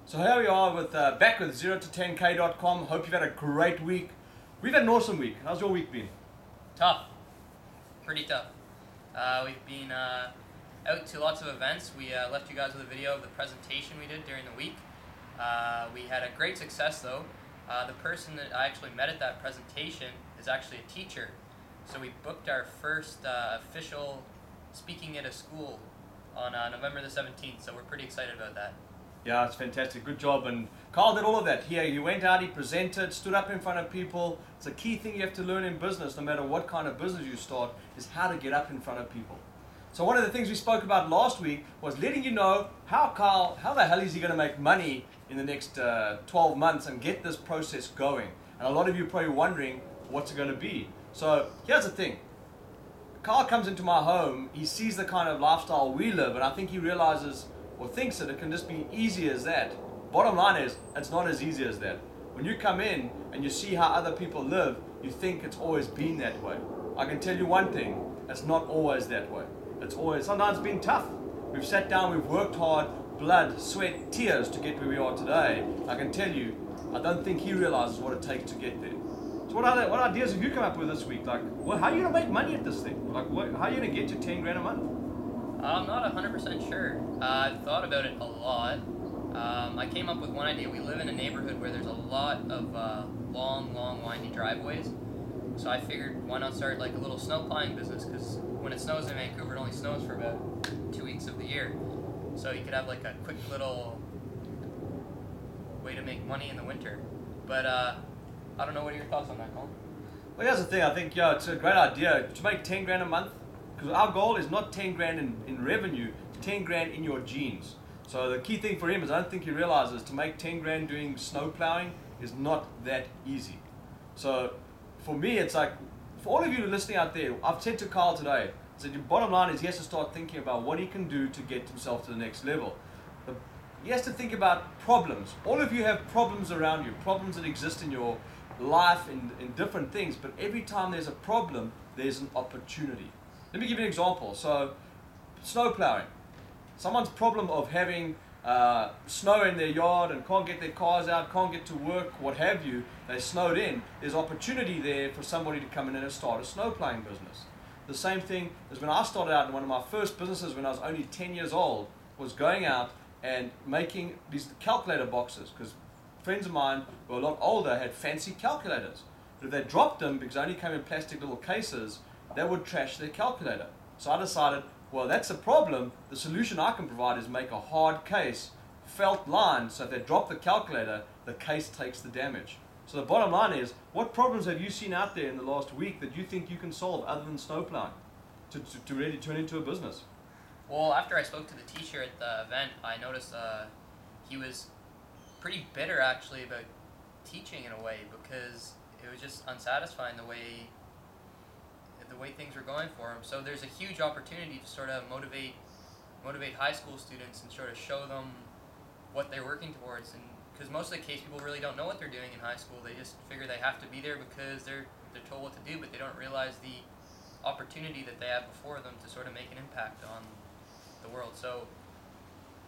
So here we are with back with 0to10k.com. Hope you've had a great week. We've had an awesome week. How's your week been? Tough. Pretty tough. We've been out to lots of events. We left you guys with a video of the presentation we did during the week. We had a great success though. The person that I actually met at that presentation is actually a teacher. So we booked our first official speaking at a school on November the 17th. So we're pretty excited about that. Yeah, it's fantastic. Good job. And Carl did all of that here. He went out, he presented, stood up in front of people. It's a key thing you have to learn in business, no matter what kind of business you start, is how to get up in front of people. So one of the things we spoke about last week was letting you know how the hell is he going to make money in the next 12 months and get this process going. And a lot of you are probably wondering what's it going to be. So here's the thing. Carl comes into my home, he sees the kind of lifestyle we live, and I think he realizes or thinks that it can just be easy as that. Bottom line is, it's not as easy as that. When you come in and you see how other people live, you think it's always been that way. I can tell you one thing, it's not always that way. It's always, sometimes been tough. We've sat down, we've worked hard, blood, sweat, tears to get where we are today. I can tell you, I don't think he realizes what it takes to get there. So what ideas have you come up with this week? Like, well, how are you going to make money at this thing? Like, how are you going to get to 10 grand a month? I'm not 100% sure. I've thought about it a lot. I came up with one idea. We live in a neighborhood where there's a lot of long, windy driveways. So I figured, why not start like a little snow plowing business? Because when it snows in Vancouver, it only snows for about 2 weeks of the year. So you could have like a quick little way to make money in the winter. But I don't know, what are your thoughts on that, Colin? Well, here's the thing. I think it's a great idea to make 10 grand a month. Because our goal is not 10 grand in revenue, it's 10 grand in your genes. So the key thing for him is, I don't think he realizes, to make 10 grand doing snow plowing is not that easy. So for me, it's like, for all of you listening out there, I've said to Carl today, I said, the bottom line is he has to start thinking about what he can do to get himself to the next level. He has to think about problems. All of you have problems around you, problems that exist in your life in different things, but every time there's a problem, there's an opportunity. Let me give you an example. So, snow plowing. Someone's problem of having snow in their yard and can't get their cars out, can't get to work, what have you, they snowed in. There's opportunity there for somebody to come in and start a snow plowing business. The same thing as when I started out in one of my first businesses when I was only 10 years old, was going out and making these calculator boxes, because friends of mine who were a lot older had fancy calculators. But if they dropped them, because they only came in plastic little cases, they would trash their calculator. So I decided, well, that's a problem. The solution I can provide is make a hard case, felt line, so if they drop the calculator, the case takes the damage. So the bottom line is, what problems have you seen out there in the last week that you think you can solve other than snow plowing to really turn into a business? Well, after I spoke to the teacher at the event, I noticed he was pretty bitter actually about teaching in a way, because it was just unsatisfying the way things were going for him. So there's a huge opportunity to sort of motivate high school students and sort of show them what they're working towards. And because most of the case, people really don't know what they're doing in high school. They just figure they have to be there because they're told what to do, but they don't realize the opportunity that they have before them to sort of make an impact on the world. So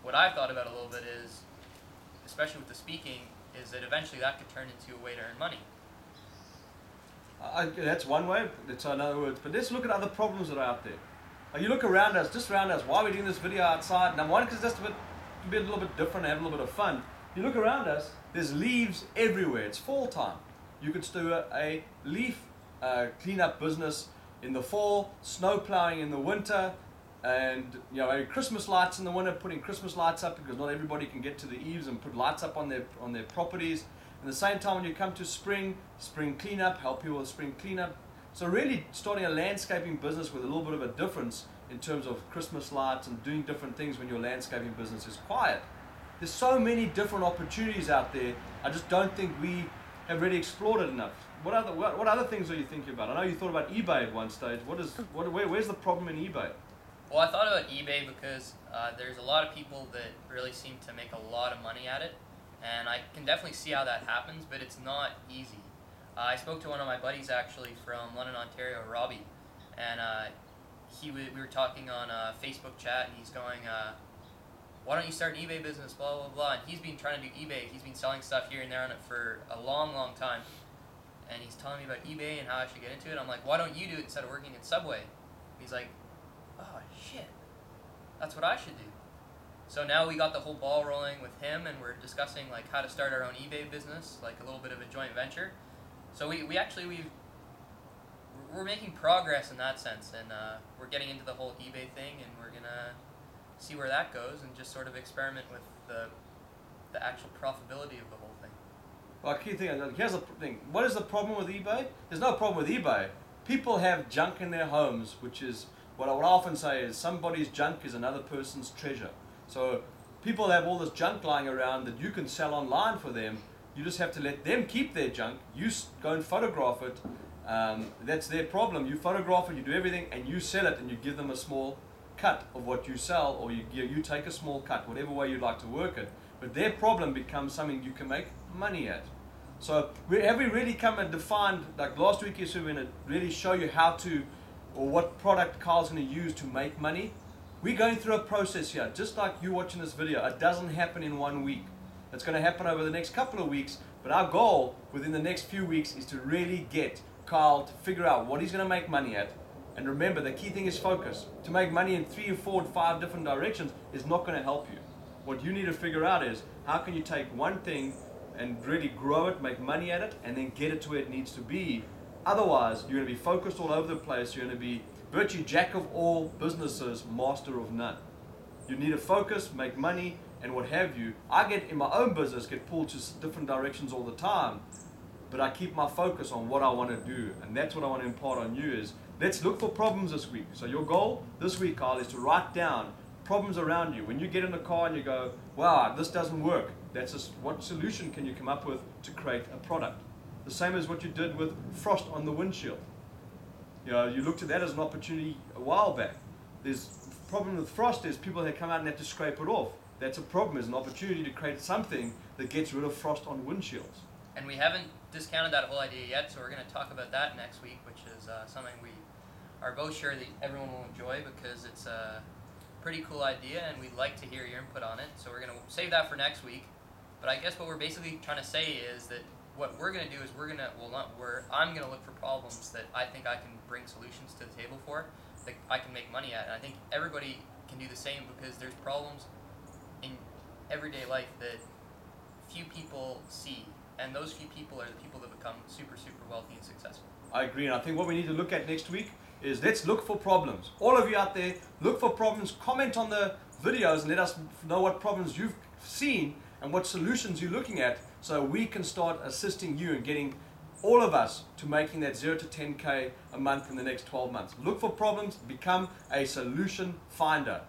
what I've thought about a little bit is, especially with the speaking, is that eventually that could turn into a way to earn money. That's one way, that's another word. But let's look at other problems that are out there. You look around us, just around us, why are we doing this video outside? Number one, because it's just to be a little bit different and have a little bit of fun. You look around us, there's leaves everywhere. It's fall time. You could do a leaf cleanup business in the fall, snow plowing in the winter, and Christmas lights in the winter, putting Christmas lights up because not everybody can get to the eaves and put lights up on their properties. At the same time, when you come to spring cleanup, help people with spring cleanup. So really starting a landscaping business with a little bit of a difference in terms of Christmas lights and doing different things when your landscaping business is quiet. There's so many different opportunities out there. I just don't think we have really explored it enough. What other things are you thinking about? I know you thought about eBay at one stage. Where's the problem in eBay? Well, I thought about eBay because there's a lot of people that really seem to make a lot of money at it. And I can definitely see how that happens, but it's not easy. I spoke to one of my buddies actually from London, Ontario, Robbie, and we were talking on a Facebook chat, and he's going, why don't you start an eBay business, blah, blah, blah. And he's been trying to do eBay. He's been selling stuff here and there on it for a long, long time. And he's telling me about eBay and how I should get into it. I'm like, why don't you do it instead of working at Subway? He's like, oh, shit. That's what I should do. So now we got the whole ball rolling with him, and we're discussing like how to start our own eBay business, like a little bit of a joint venture. So we're making progress in that sense, and we're getting into the whole eBay thing, and we're gonna see where that goes, and just sort of experiment with the actual profitability of the whole thing. Well, key thing, here's the thing. What is the problem with eBay? There's no problem with eBay. People have junk in their homes, which is what I would often say is somebody's junk is another person's treasure. So people have all this junk lying around that you can sell online for them. You just have to let them keep their junk. You go and photograph it. That's their problem. You photograph it, you do everything, and you sell it, and you give them a small cut of what you sell, or you take a small cut, whatever way you'd like to work it. But their problem becomes something you can make money at. So have we really come and defined, like last week you said we're going to really show you how to, or what product Carl's going to use to make money. We're going through a process here, just like you watching this video. It doesn't happen in 1 week. It's going to happen over the next couple of weeks, but our goal within the next few weeks is to really get Carl to figure out what he's going to make money at. And remember, the key thing is focus. To make money in 3 or 4 or 5 different directions is not going to help you. What you need to figure out is how can you take one thing and really grow it, make money at it, and then get it to where it needs to be. Otherwise, you're going to be focused all over the place. You're going to be virtually jack of all businesses, master of none. You need to focus, make money, and what have you. I get in my own business, get pulled to different directions all the time, but I keep my focus on what I want to do, and that's what I want to impart on you is, let's look for problems this week. So your goal this week, Carl, is to write down problems around you. When you get in the car and you go, wow, this doesn't work, that's just, what solution can you come up with to create a product? The same as what you did with frost on the windshield. You know, you looked at that as an opportunity a while back. There's problem with frost is people that come out and have to scrape it off. That's a problem, is an opportunity to create something that gets rid of frost on windshields. And we haven't discounted that whole idea yet, so we're going to talk about that next week, which is something we are both sure that everyone will enjoy because it's a pretty cool idea and we'd like to hear your input on it. So we're going to save that for next week. But I guess what we're basically trying to say is that what we're going to do is I'm going to look for problems that I think I can bring solutions to the table for, that I can make money at. And I think everybody can do the same because there's problems in everyday life that few people see. And those few people are the people that become super, super wealthy and successful. I agree, and I think what we need to look at next week is let's look for problems. All of you out there, look for problems, comment on the videos and let us know what problems you've seen and what solutions you're looking at so we can start assisting you in getting all of us to making that 0 to 10K a month in the next 12 months. Look for problems, become a solution finder.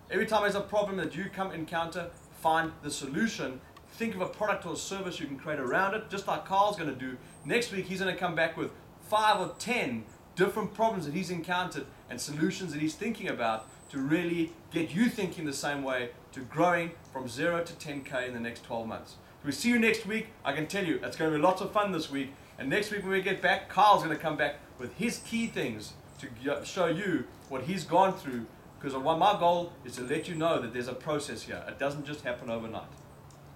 Every time there's a problem that you encounter, find the solution. Think of a product or a service you can create around it, just like Carl's going to do. Next week, he's going to come back with 5 or 10 different problems that he's encountered and solutions that he's thinking about to really get you thinking the same way, to growing from 0 to 10K in the next 12 months. We see you next week. I can tell you, it's going to be lots of fun this week. And next week when we get back, Carl's going to come back with his key things to show you what he's gone through. Because my goal is to let you know that there's a process here. It doesn't just happen overnight.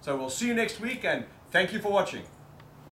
So we'll see you next week, and thank you for watching.